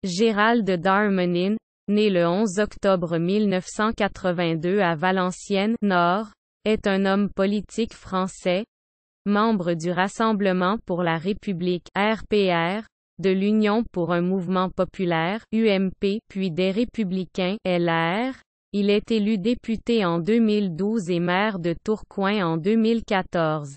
Gérald Darmanin, né le 11 octobre 1982 à Valenciennes, Nord, est un homme politique français, membre du Rassemblement pour la République, RPR, de l'Union pour un mouvement populaire, UMP, puis des Républicains, LR. Il est élu député en 2012 et maire de Tourcoing en 2014.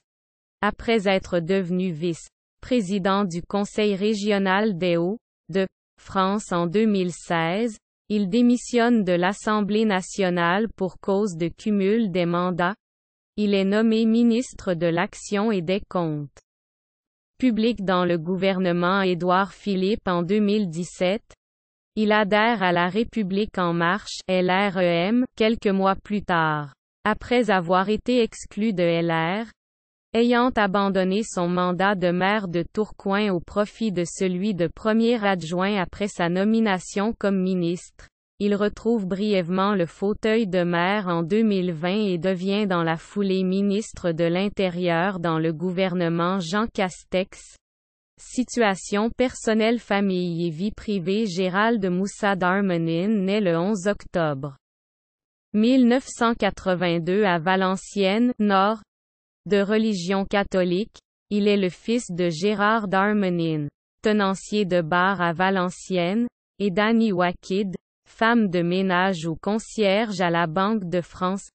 Après être devenu vice-président du Conseil régional des Hauts-de-France en 2016, il démissionne de l'Assemblée nationale pour cause de cumul des mandats. Il est nommé ministre de l'Action et des Comptes publics dans le gouvernement Édouard Philippe en 2017. Il adhère à La République en marche, LREM, quelques mois plus tard. Après avoir été exclu de LR, ayant abandonné son mandat de maire de Tourcoing au profit de celui de premier adjoint après sa nomination comme ministre, il retrouve brièvement le fauteuil de maire en 2020 et devient dans la foulée ministre de l'Intérieur dans le gouvernement Jean Castex. Situation personnelle, famille et vie privée. Gérald Moussa Darmanin naît le 11 octobre 1982 à Valenciennes, Nord. De religion catholique, il est le fils de Gérard Darmanin, tenancier de bar à Valenciennes, et d'Annie Wakid, femme de ménage ou concierge à la Banque de France.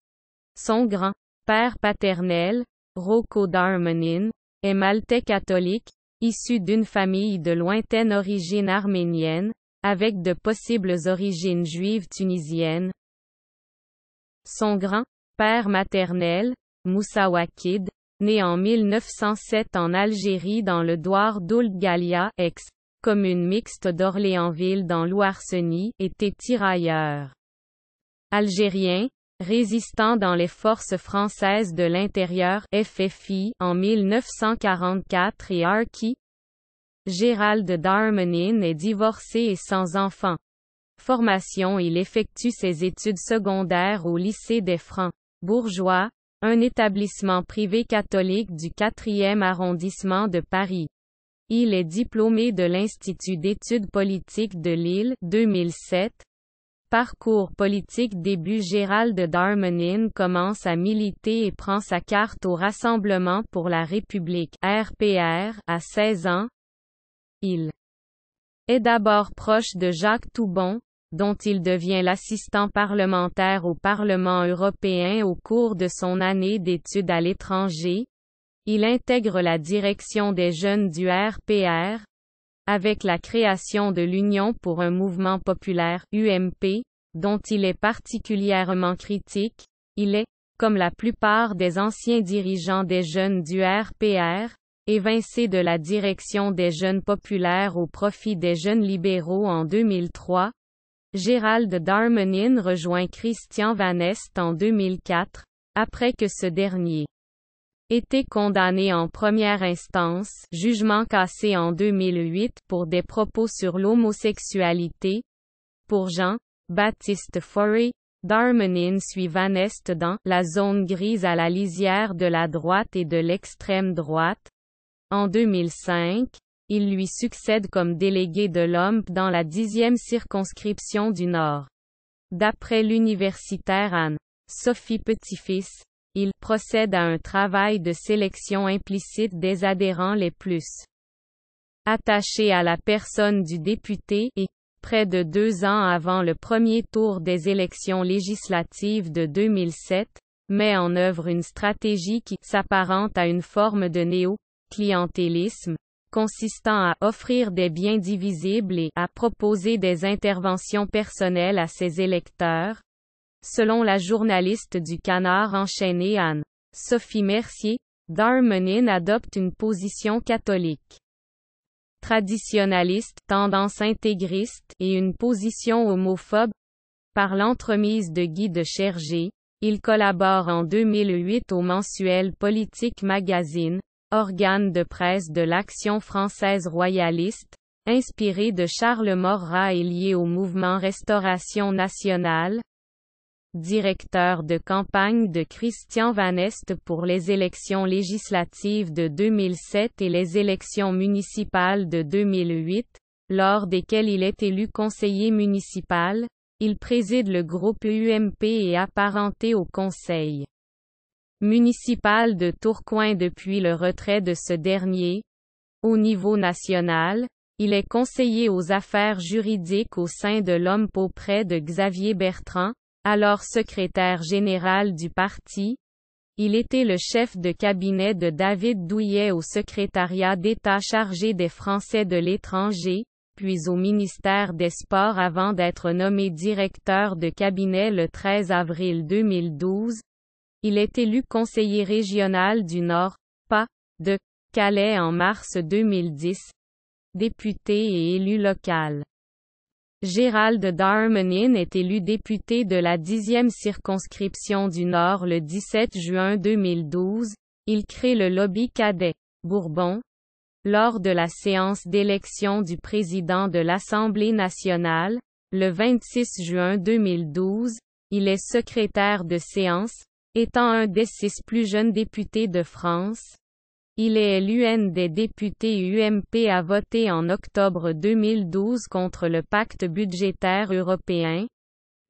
Son grand-père paternel, Rocco Darmanin, est maltais catholique, issu d'une famille de lointaine origine arménienne, avec de possibles origines juives tunisiennes. Son grand-père maternel, Moussa Wakid, né en 1907 en Algérie dans le douar d'Ould Ghalia, ex-commune mixte d'Orléansville dans l'Ouarsenie, était tirailleur algérien, résistant dans les forces françaises de l'intérieur, FFI, en 1944 et harki. Gérald Darmanin est divorcé et sans enfant. Formation: il effectue ses études secondaires au lycée des Francs-Bourgeois, un établissement privé catholique du 4e arrondissement de Paris. Il est diplômé de l'Institut d'études politiques de Lille, 2007. Parcours politique. Début: Gérald Darmanin commence à militer et prend sa carte au Rassemblement pour la République, RPR, à 16 ans. Il est d'abord proche de Jacques Toubon, dont il devient l'assistant parlementaire au Parlement européen au cours de son année d'études à l'étranger. Il intègre la direction des jeunes du RPR. Avec la création de l'Union pour un mouvement populaire, UMP, dont il est particulièrement critique, il est, comme la plupart des anciens dirigeants des jeunes du RPR, évincé de la direction des jeunes populaires au profit des jeunes libéraux en 2003. Gérald Darmanin rejoint Christian Van Est en 2004, après que ce dernier été condamné en première instance, jugement cassé en 2008, pour des propos sur l'homosexualité. Pour Jean-Baptiste Fauré, Darmanin suit Van Est dans la zone grise à la lisière de la droite et de l'extrême droite. En 2005, il lui succède comme délégué de l'OMP dans la 10e circonscription du Nord. D'après l'universitaire Anne-Sophie Petit-Fils, il procède à un travail de sélection implicite des adhérents les plus attachés à la personne du député et, près de 2 ans avant le premier tour des élections législatives de 2007, met en œuvre une stratégie qui s'apparente à une forme de néo-clientélisme, consistant à offrir des biens divisibles et à proposer des interventions personnelles à ses électeurs. Selon la journaliste du Canard enchaîné Anne-Sophie Mercier, Darmanin adopte une position catholique traditionnaliste, tendance intégriste, et une position homophobe. Par l'entremise de Guy de Chergé, il collabore en 2008 au mensuel Politique Magazine, organe de presse de l'Action française royaliste, inspiré de Charles Maurras et lié au mouvement Restauration nationale. Directeur de campagne de Christian Van Est pour les élections législatives de 2007 et les élections municipales de 2008, lors desquels il est élu conseiller municipal. Il préside le groupe UMP et apparenté au conseil municipal de Tourcoing depuis le retrait de ce dernier. Au niveau national, il est conseiller aux affaires juridiques au sein de l'OMP auprès de Xavier Bertrand, alors secrétaire général du parti. Il était le chef de cabinet de David Douillet au secrétariat d'État chargé des Français de l'étranger, puis au ministère des Sports avant d'être nommé directeur de cabinet le 13 avril 2012. Il est élu conseiller régional du Nord, pas, de Calais en mars 2010. Député et élu local. Gérald Darmanin est élu député de la 10e circonscription du Nord le 17 juin 2012. Il crée le lobby cadet Bourbon. Lors de la séance d'élection du président de l'Assemblée nationale, le 26 juin 2012, il est secrétaire de séance, étant un des 6 plus jeunes députés de France. Il est l'un des députés UMP à voter en octobre 2012 contre le pacte budgétaire européen.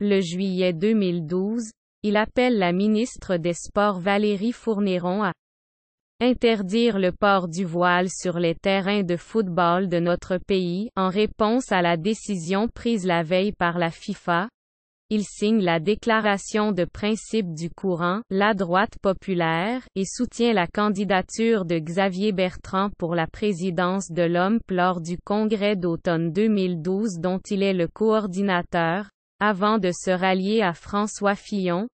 Le juillet 2012, il appelle la ministre des Sports Valérie Fourniron à interdire le port du voile sur les terrains de football de notre pays, en réponse à la décision prise la veille par la FIFA. Il signe la déclaration de principe du courant, la droite populaire, et soutient la candidature de Xavier Bertrand pour la présidence de l'OMP lors du congrès d'automne 2012 dont il est le coordinateur, avant de se rallier à François Fillon.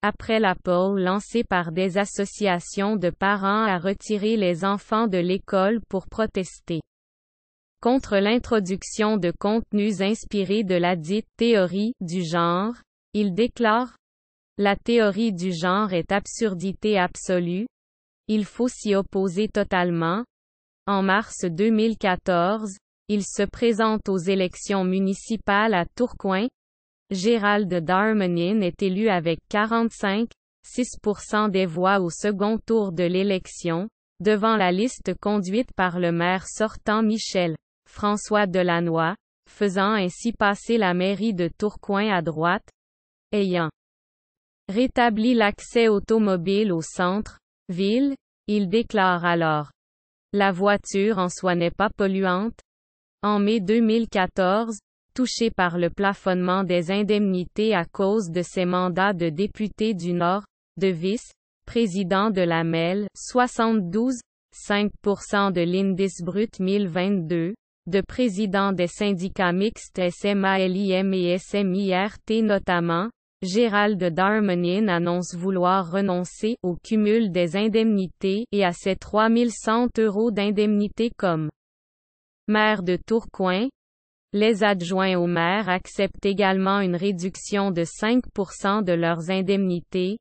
Après l'appel lancé par des associations de parents à retirer les enfants de l'école pour protester contre l'introduction de contenus inspirés de la dite théorie du genre, il déclare: La théorie du genre est absurdité absolue. Il faut s'y opposer totalement. En mars 2014, il se présente aux élections municipales à Tourcoing. Gérald Darmanin est élu avec 45,6% des voix au second tour de l'élection, devant la liste conduite par le maire sortant Michel-François Delannoy, faisant ainsi passer la mairie de Tourcoing à droite. Ayant rétabli l'accès automobile au centre-ville, il déclare alors: La voiture en soi n'est pas polluante. En mai 2014, touché par le plafonnement des indemnités à cause de ses mandats de député du Nord, de vice-président de la MEL, 72,5% de l'indice brut 1022, de président des syndicats mixtes SMALIM et SMIRT notamment, Gérald Darmanin annonce vouloir renoncer au cumul des indemnités et à ses 3100 € d'indemnités comme maire de Tourcoing. Les adjoints au maire acceptent également une réduction de 5% de leurs indemnités.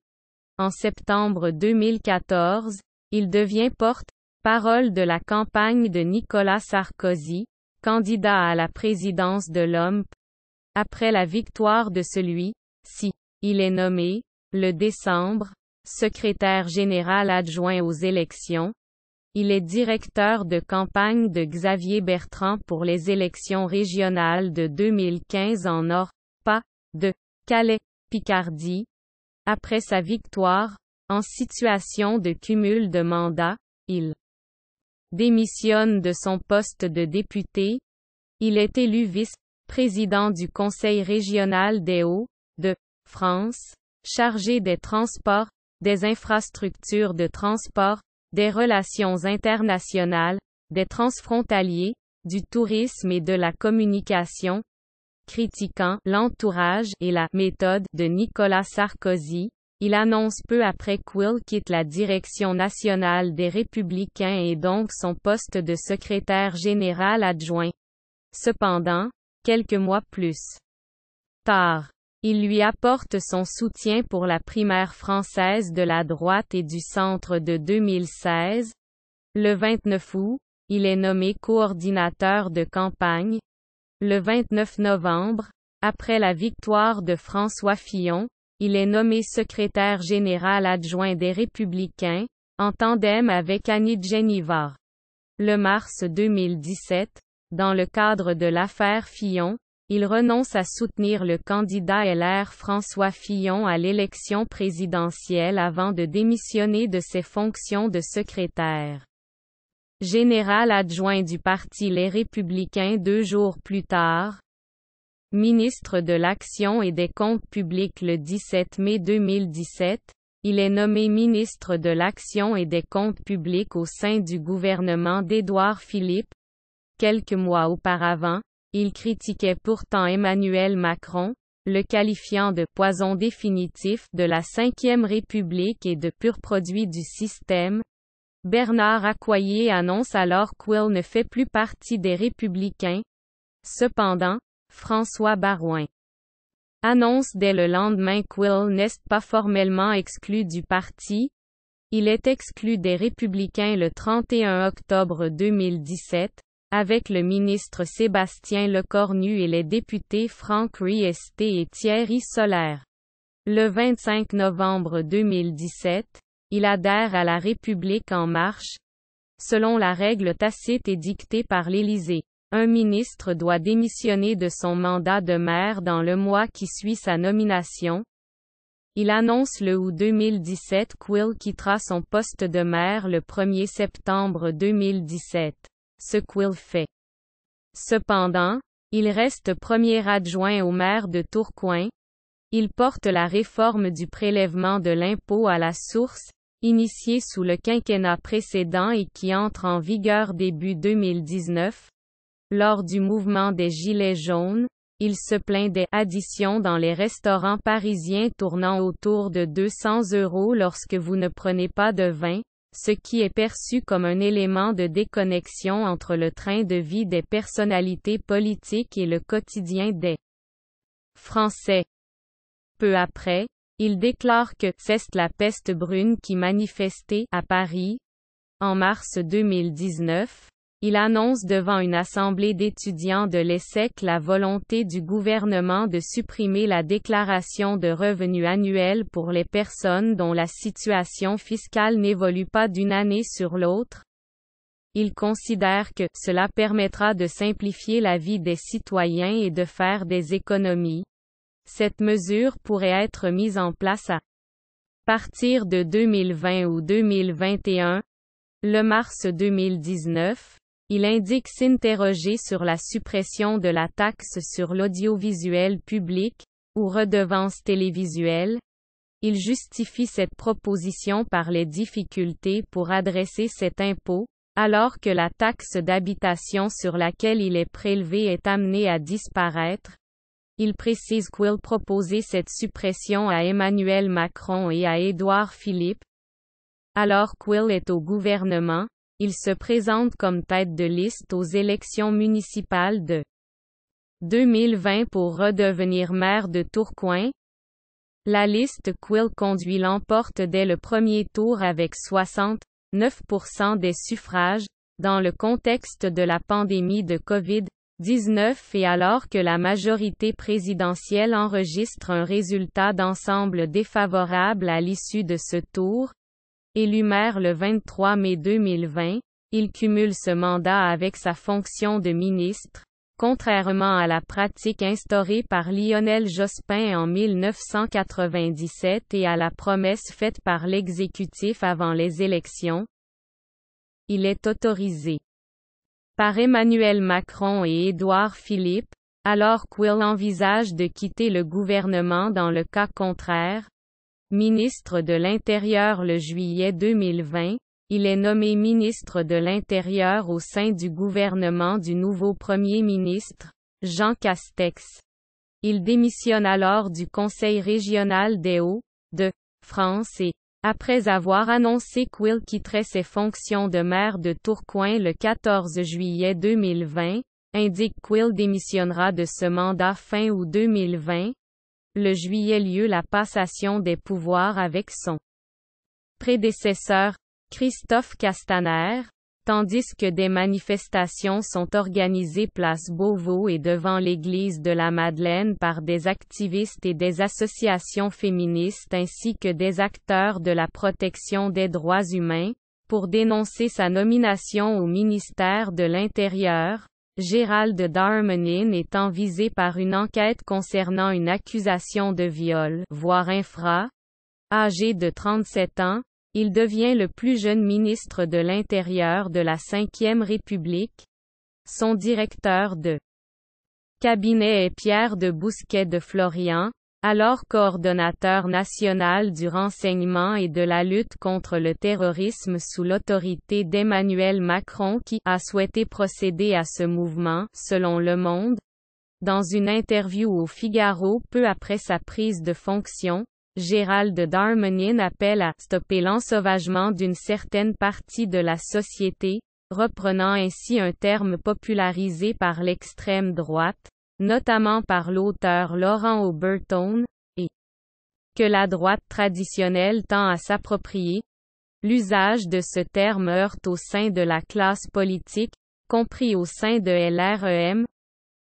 En septembre 2014, il devient porte-parole de la campagne de Nicolas Sarkozy, candidat à la présidence de l'OMP. Après la victoire de celui-ci, il est nommé, le décembre, secrétaire général adjoint aux élections. Il est directeur de campagne de Xavier Bertrand pour les élections régionales de 2015 en Nord, pas, de Calais, Picardie. Après sa victoire, en situation de cumul de mandats, il démissionne de son poste de député. Il est élu vice-président du Conseil régional des Hauts-de-France, chargé des transports, des infrastructures de transport, des relations internationales, des transfrontaliers, du tourisme et de la communication. Critiquant l'entourage et la méthode de Nicolas Sarkozy, il annonce peu après qu'il quitte la direction nationale des Républicains et donc son poste de secrétaire général adjoint. Cependant, quelques mois plus tard, il lui apporte son soutien pour la primaire française de la droite et du centre de 2016. Le 29 août, il est nommé coordinateur de campagne. Le 29 novembre, après la victoire de François Fillon, il est nommé secrétaire général adjoint des Républicains, en tandem avec Annie Genevard. Le mars 2017, Dans le cadre de l'affaire Fillon, il renonce à soutenir le candidat LR François Fillon à l'élection présidentielle avant de démissionner de ses fonctions de secrétaire général adjoint du parti Les Républicains 2 jours plus tard. Ministre de l'Action et des Comptes publics le 17 mai 2017, il est nommé ministre de l'Action et des Comptes publics au sein du gouvernement d'Édouard Philippe. Quelques mois auparavant, il critiquait pourtant Emmanuel Macron, le qualifiant de « poison définitif » de la Ve République et de « pur produit du système ». Bernard Accoyer annonce alors qu'il ne fait plus partie des Républicains. Cependant, François Baroin annonce dès le lendemain qu'il n'est pas formellement exclu du parti. Il est exclu des Républicains le 31 octobre 2017, avec le ministre Sébastien Lecornu et les députés Franck Riester et Thierry Solère. Le 25 novembre 2017, il adhère à La République en marche. Selon la règle tacite édictée par l'Élysée, un ministre doit démissionner de son mandat de maire dans le mois qui suit sa nomination. Il annonce le août 2017 qu'il quittera son poste de maire le 1er septembre 2017. Ce qu'il fait. Cependant, il reste premier adjoint au maire de Tourcoing. Il porte la réforme du prélèvement de l'impôt à la source, initiée sous le quinquennat précédent et qui entre en vigueur début 2019. Lors du mouvement des Gilets jaunes, il se plaint des additions dans les restaurants parisiens tournant autour de 200 € lorsque vous ne prenez pas de vin, ce qui est perçu comme un élément de déconnexion entre le train de vie des personnalités politiques et le quotidien des Français. Peu après, il déclare que « c'est la peste brune qui manifestait à Paris ». En mars 2019, il annonce devant une assemblée d'étudiants de l'ESSEC la volonté du gouvernement de supprimer la déclaration de revenus annuels pour les personnes dont la situation fiscale n'évolue pas d'une année sur l'autre. Il considère que cela permettra de simplifier la vie des citoyens et de faire des économies. Cette mesure pourrait être mise en place à partir de 2020 ou 2021. Le mars 2019, il indique s'interroger sur la suppression de la taxe sur l'audiovisuel public, ou redevance télévisuelle. Il justifie cette proposition par les difficultés pour adresser cet impôt, alors que la taxe d'habitation sur laquelle il est prélevé est amenée à disparaître. Il précise qu'il proposait cette suppression à Emmanuel Macron et à Édouard Philippe. Alors qu'il est au gouvernement, il se présente comme tête de liste aux élections municipales de 2020 pour redevenir maire de Tourcoing. La liste qu'il conduit l'emporte dès le premier tour avec 69% des suffrages, dans le contexte de la pandémie de Covid-19 et alors que la majorité présidentielle enregistre un résultat d'ensemble défavorable à l'issue de ce tour. Élu maire le 23 mai 2020, il cumule ce mandat avec sa fonction de ministre, contrairement à la pratique instaurée par Lionel Jospin en 1997 et à la promesse faite par l'exécutif avant les élections. Il est autorisé par Emmanuel Macron et Édouard Philippe, alors qu'il envisage de quitter le gouvernement dans le cas contraire. Ministre de l'Intérieur le juillet 2020, il est nommé ministre de l'Intérieur au sein du gouvernement du nouveau Premier ministre, Jean Castex. Il démissionne alors du Conseil régional des Hauts-de-France et, après avoir annoncé qu'il quitterait ses fonctions de maire de Tourcoing le 14 juillet 2020, indique qu'il démissionnera de ce mandat fin août 2020. Le juillet lieu la passation des pouvoirs avec son prédécesseur, Christophe Castaner, tandis que des manifestations sont organisées place Beauvau et devant l'église de la Madeleine par des activistes et des associations féministes ainsi que des acteurs de la protection des droits humains, pour dénoncer sa nomination au ministère de l'Intérieur. Gérald Darmanin étant visé par une enquête concernant une accusation de viol, voire infra. Âgé de 37 ans, il devient le plus jeune ministre de l'Intérieur de la Ve République. Son directeur de cabinet est Pierre de Bousquet de Florian, alors coordonnateur national du renseignement et de la lutte contre le terrorisme sous l'autorité d'Emmanuel Macron qui a souhaité procéder à ce mouvement, selon Le Monde. Dans une interview au Figaro peu après sa prise de fonction, Gérald Darmanin appelle à « stopper l'ensauvagement d'une certaine partie de la société », reprenant ainsi un terme popularisé par l'extrême droite, notamment par l'auteur Laurent Oberton, et que la droite traditionnelle tend à s'approprier. L'usage de ce terme heurte au sein de la classe politique, compris au sein de LREM.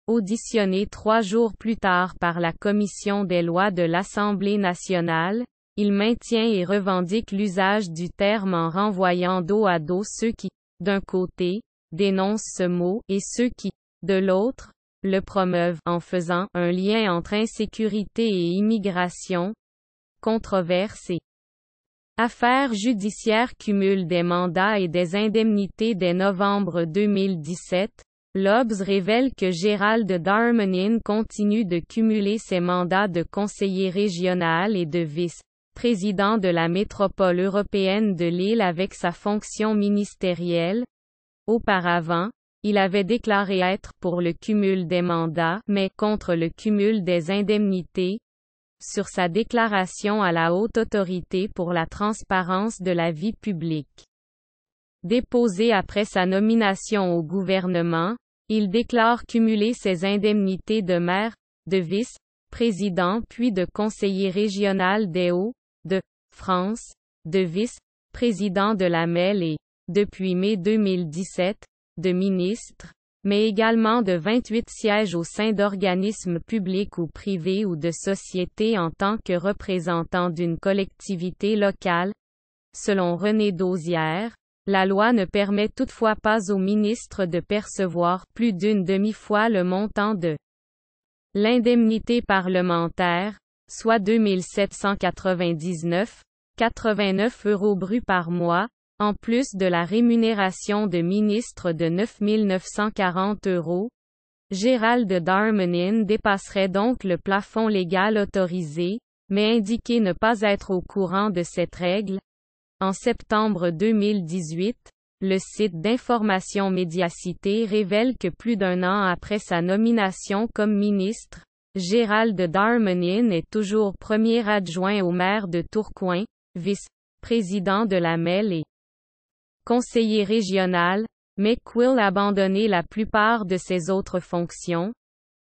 Auditionné 3 jours plus tard par la Commission des lois de l'Assemblée nationale, il maintient et revendique l'usage du terme en renvoyant dos à dos ceux qui, d'un côté, dénoncent ce mot, et ceux qui, de l'autre, le promeuvent, en faisant un lien entre insécurité et immigration. Controverse et affaires judiciaires cumul des mandats et des indemnités dès novembre 2017. L'Obs révèle que Gérald Darmanin continue de cumuler ses mandats de conseiller régional et de vice-président de la métropole européenne de Lille avec sa fonction ministérielle. Auparavant, il avait déclaré être pour le cumul des mandats, mais contre le cumul des indemnités. Sur sa déclaration à la Haute Autorité pour la transparence de la vie publique, déposée après sa nomination au gouvernement, il déclare cumuler ses indemnités de maire, de vice-président puis de conseiller régional des Hauts-de-France, de vice-président de la MEL et, depuis mai 2017, de ministre, mais également de 28 sièges au sein d'organismes publics ou privés ou de sociétés en tant que représentant d'une collectivité locale. Selon René Dauzière, la loi ne permet toutefois pas au ministre de percevoir plus d'une demi-fois le montant de l'indemnité parlementaire, soit 2 799,89 € bruts par mois, en plus de la rémunération de ministre de 9 940 €. Gérald Darmanin dépasserait donc le plafond légal autorisé, mais indiqué ne pas être au courant de cette règle. En septembre 2018, le site d'information Médiacité révèle que plus d'1 an après sa nomination comme ministre, Gérald Darmanin est toujours premier adjoint au maire de Tourcoing, vice-président de la MEL et conseiller régional, mais qu'il a abandonné la plupart de ses autres fonctions.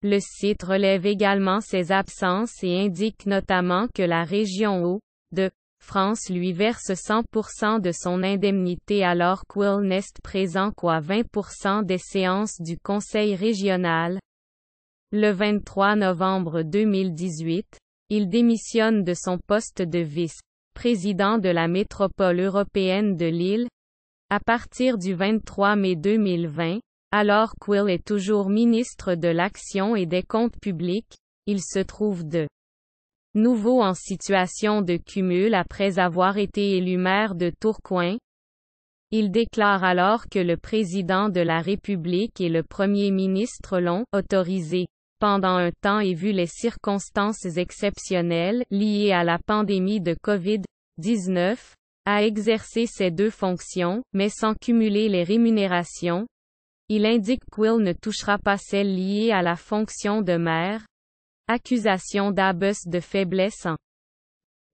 Le site relève également ses absences et indique notamment que la région Hauts-de-France lui verse 100% de son indemnité alors qu'il n'est présent qu'à 20% des séances du conseil régional. Le 23 novembre 2018, il démissionne de son poste de vice-président de la métropole européenne de Lille. À partir du 23 mai 2020, alors qu'il est toujours ministre de l'Action et des Comptes publics, il se trouve de nouveau en situation de cumul après avoir été élu maire de Tourcoing. Il déclare alors que le président de la République et le premier ministre l'ont autorisé, pendant un temps et vu les circonstances exceptionnelles liées à la pandémie de Covid-19, à exercer ces 2 fonctions, mais sans cumuler les rémunérations. Il indique qu'il ne touchera pas celles liées à la fonction de maire. Accusation d'abus de faiblesse. En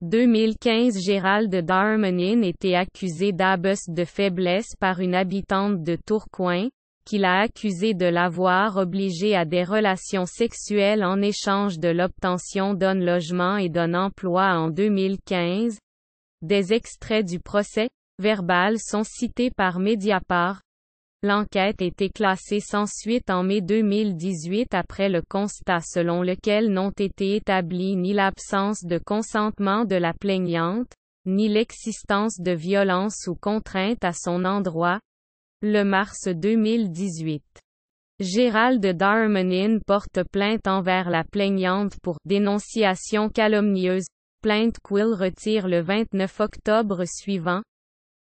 2015, Gérald Darmanin était accusé d'abus de faiblesse par une habitante de Tourcoing, qui l'a accusé de l'avoir obligé à des relations sexuelles en échange de l'obtention d'un logement et d'un emploi en 2015. Des extraits du procès-verbal sont cités par Mediapart. L'enquête était classée sans suite en mai 2018 après le constat selon lequel n'ont été établis ni l'absence de consentement de la plaignante, ni l'existence de violence ou contrainte à son endroit. Le mars 2018. Gérald Darmanin porte plainte envers la plaignante pour dénonciation calomnieuse, plainte qu'il retire le 29 octobre suivant.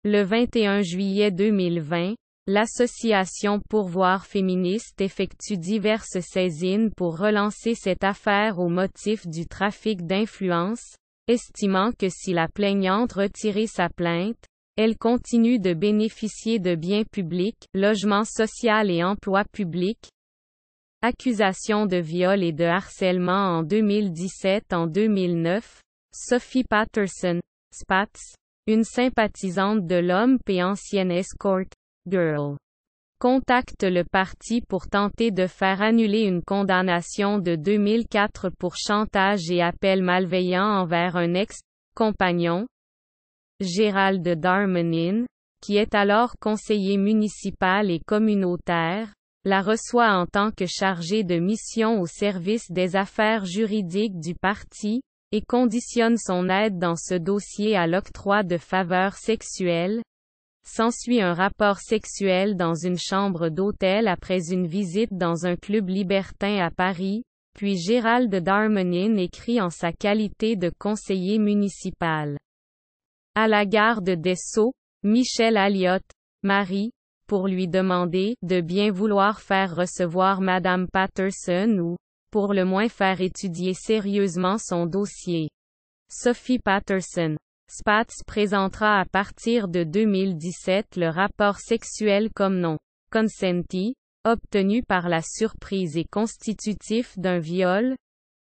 Le 21 juillet 2020, l'association Pourvoir féministe effectue diverses saisines pour relancer cette affaire au motif du trafic d'influence, estimant que si la plaignante retirait sa plainte, elle continue de bénéficier de biens publics, logement social et emploi public. Accusation de viol et de harcèlement en 2017. En 2009, Sophie Patterson, Spatz, une sympathisante de l'homme et ancienne escort girl, contacte le parti pour tenter de faire annuler une condamnation de 2004 pour chantage et appel malveillant envers un ex-compagnon. Gérald Darmanin, qui est alors conseiller municipal et communautaire, la reçoit en tant que chargé de mission au service des affaires juridiques du parti, et conditionne son aide dans ce dossier à l'octroi de faveurs sexuelles. S'ensuit un rapport sexuel dans une chambre d'hôtel après une visite dans un club libertin à Paris, puis Gérald Darmanin écrit en sa qualité de conseiller municipal à la garde des Sceaux, Michel Alliot, Marie, pour lui demander de bien vouloir faire recevoir Madame Patterson ou, pour le moins faire étudier sérieusement son dossier. Sophie Patterson, Spatz présentera à partir de 2017 le rapport sexuel comme non consenti, obtenu par la surprise et constitutif d'un viol.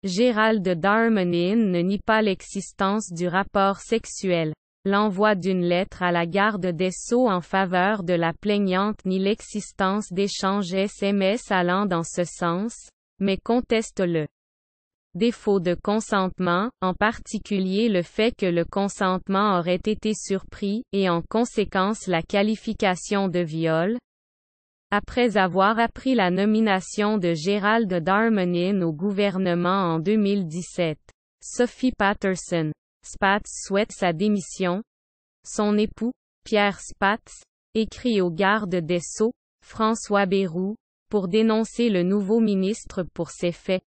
Gérald Darmanin ne nie pas l'existence du rapport sexuel. L'envoi d'une lettre à la garde des Sceaux en faveur de la plaignante nie l'existence d'échanges SMS allant dans ce sens, mais conteste le défaut de consentement, en particulier le fait que le consentement aurait été surpris, et en conséquence la qualification de viol. Après avoir appris la nomination de Gérald Darmanin au gouvernement en 2017, Sophie Patterson, Spatz souhaite sa démission. Son époux, Pierre Spatz, écrit au garde des Sceaux, François Bayrou, pour dénoncer le nouveau ministre pour ces faits.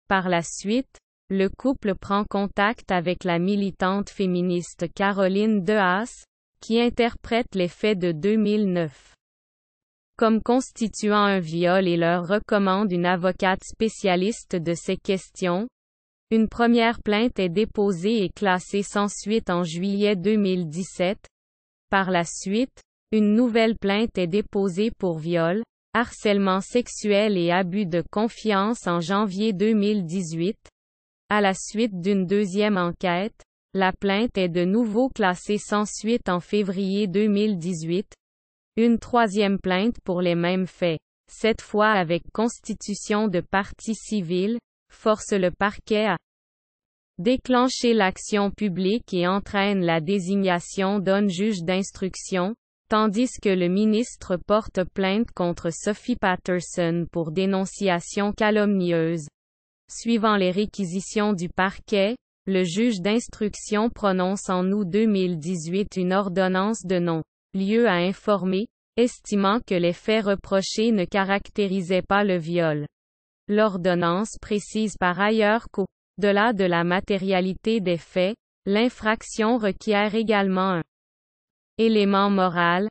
Par la suite, le couple prend contact avec la militante féministe Caroline Dehaas, qui interprète les faits de 2009 comme constituant un viol et leur recommande une avocate spécialiste de ces questions. Une première plainte est déposée et classée sans suite en juillet 2017. Par la suite, une nouvelle plainte est déposée pour viol, harcèlement sexuel et abus de confiance en janvier 2018. À la suite d'une deuxième enquête, la plainte est de nouveau classée sans suite en février 2018. Une troisième plainte pour les mêmes faits, cette fois avec constitution de partie civile, force le parquet à déclencher l'action publique et entraîne la désignation d'un juge d'instruction, tandis que le ministre porte plainte contre Sophie Patterson pour dénonciation calomnieuse. Suivant les réquisitions du parquet, le juge d'instruction prononce en août 2018 une ordonnance de non-lieu à informer, estimant que les faits reprochés ne caractérisaient pas le viol. L'ordonnance précise par ailleurs qu'au-delà de la matérialité des faits, l'infraction requiert également un élément moral.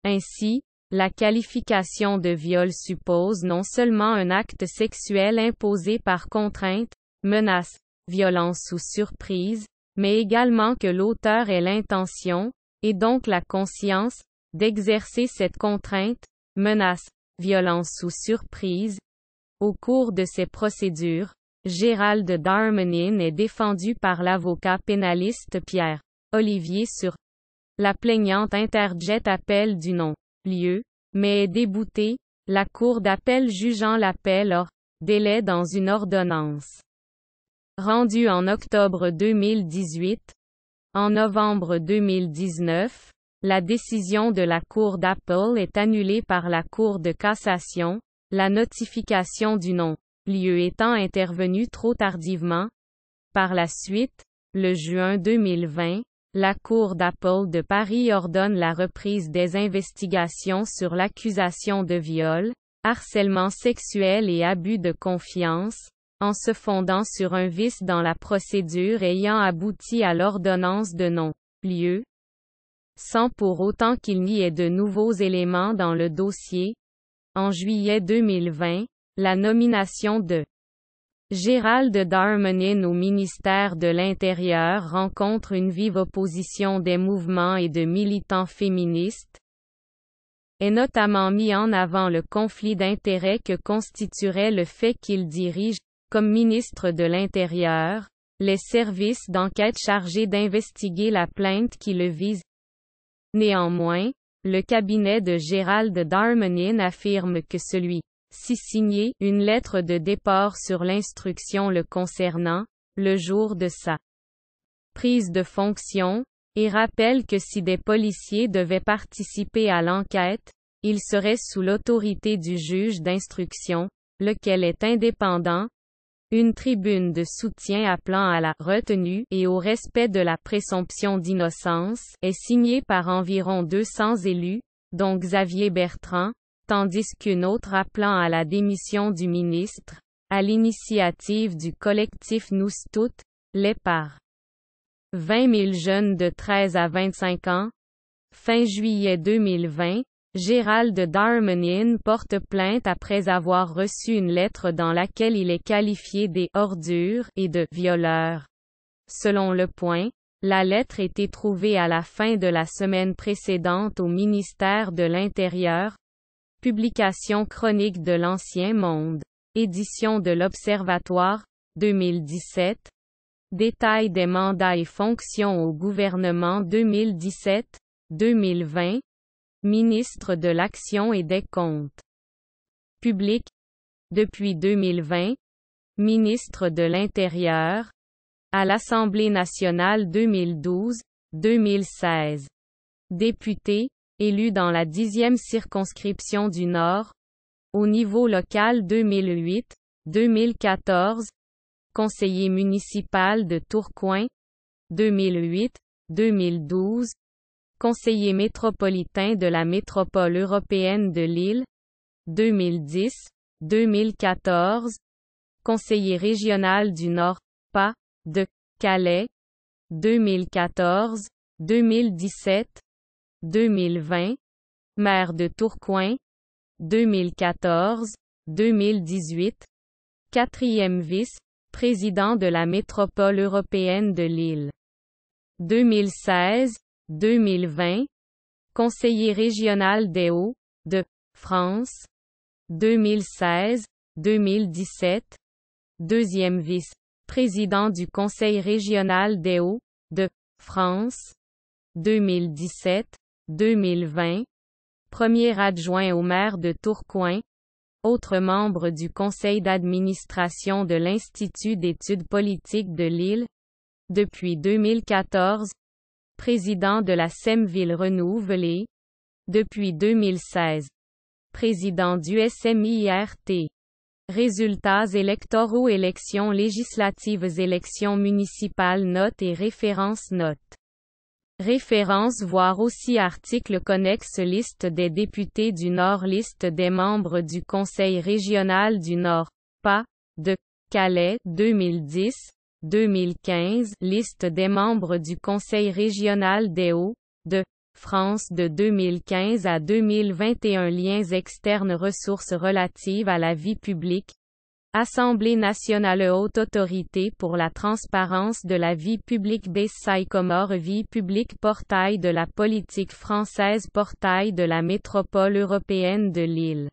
Ainsi, la qualification de viol suppose non seulement un acte sexuel imposé par contrainte, menace, violence ou surprise, mais également que l'auteur ait l'intention, et donc la conscience, d'exercer cette contrainte, menace, violence ou surprise. Au cours de ces procédures, Gérald Darmanin est défendu par l'avocat pénaliste Pierre-Olivier Sur. La plaignante interjette appel du non-lieu, mais est déboutée, la cour d'appel jugeant l'appel hors délai dans une ordonnance rendue en octobre 2018. En novembre 2019, la décision de la cour d'appel est annulée par la Cour de cassation, la notification du non-lieu étant intervenue trop tardivement. Par la suite, le juin 2020, la Cour d'appel de Paris ordonne la reprise des investigations sur l'accusation de viol, harcèlement sexuel et abus de confiance, en se fondant sur un vice dans la procédure ayant abouti à l'ordonnance de non-lieu, sans pour autant qu'il n'y ait de nouveaux éléments dans le dossier. En juillet 2020, la nomination de Gérald Darmanin au ministère de l'Intérieur rencontre une vive opposition des mouvements et de militants féministes, est notamment mis en avant le conflit d'intérêts que constituerait le fait qu'il dirige, comme ministre de l'Intérieur, les services d'enquête chargés d'investiguer la plainte qui le vise. Néanmoins, le cabinet de Gérald Darmanin affirme que celui-ci signait une lettre de départ sur l'instruction le concernant, le jour de sa prise de fonction, et rappelle que si des policiers devaient participer à l'enquête, ils seraient sous l'autorité du juge d'instruction, lequel est indépendant. Une tribune de soutien appelant à la retenue et au respect de la présomption d'innocence est signée par environ 200 élus, dont Xavier Bertrand, tandis qu'une autre appelant à la démission du ministre, à l'initiative du collectif Nous Toutes, l'est par 20 000 jeunes de 13 à 25 ans. Fin juillet 2020, Gérald Darmanin porte plainte après avoir reçu une lettre dans laquelle il est qualifié des « ordures » et de « violeurs ». Selon Le Point, la lettre était trouvée à la fin de la semaine précédente au ministère de l'Intérieur. Publication chronique de l'Ancien Monde. Édition de l'Observatoire, 2017. Détail des mandats et fonctions au gouvernement 2017-2020. Ministre de l'Action et des Comptes publics. Depuis 2020. Ministre de l'Intérieur. À l'Assemblée nationale 2012-2016. Député, élu dans la 10e circonscription du Nord. Au niveau local 2008-2014. Conseiller municipal de Tourcoing. 2008-2012. Conseiller métropolitain de la métropole européenne de Lille. 2010-2014. Conseiller régional du Nord, pas, de Calais. 2014-2017. 2020. Maire de Tourcoing. 2014-2018. Quatrième vice-président de la métropole européenne de Lille. 2016-2020. Conseiller régional des Hauts-de-France. 2016-2017. Deuxième vice-président du Conseil régional des Hauts-de-France. 2017-2020. Premier adjoint au maire de Tourcoing. Autre membre du conseil d'administration de l'Institut d'études politiques de Lille. Depuis 2014. Président de la Semville renouvelée. Depuis 2016. Président du SMIRT. Résultats électoraux. Élections législatives. Élections municipales. Notes et références. Notes. Références. Voir aussi article connexe. Liste des députés du Nord. Liste des membres du Conseil régional du Nord. Pas, de Calais, 2010-2015. Liste des membres du Conseil régional des Hauts-de-France de 2015 à 2021. Liens externes. Ressources relatives à la vie publique. Assemblée nationale. Haute autorité pour la transparence de la vie publique. Bessay Comores. Vie publique. Portail de la politique française. Portail de la métropole européenne de Lille.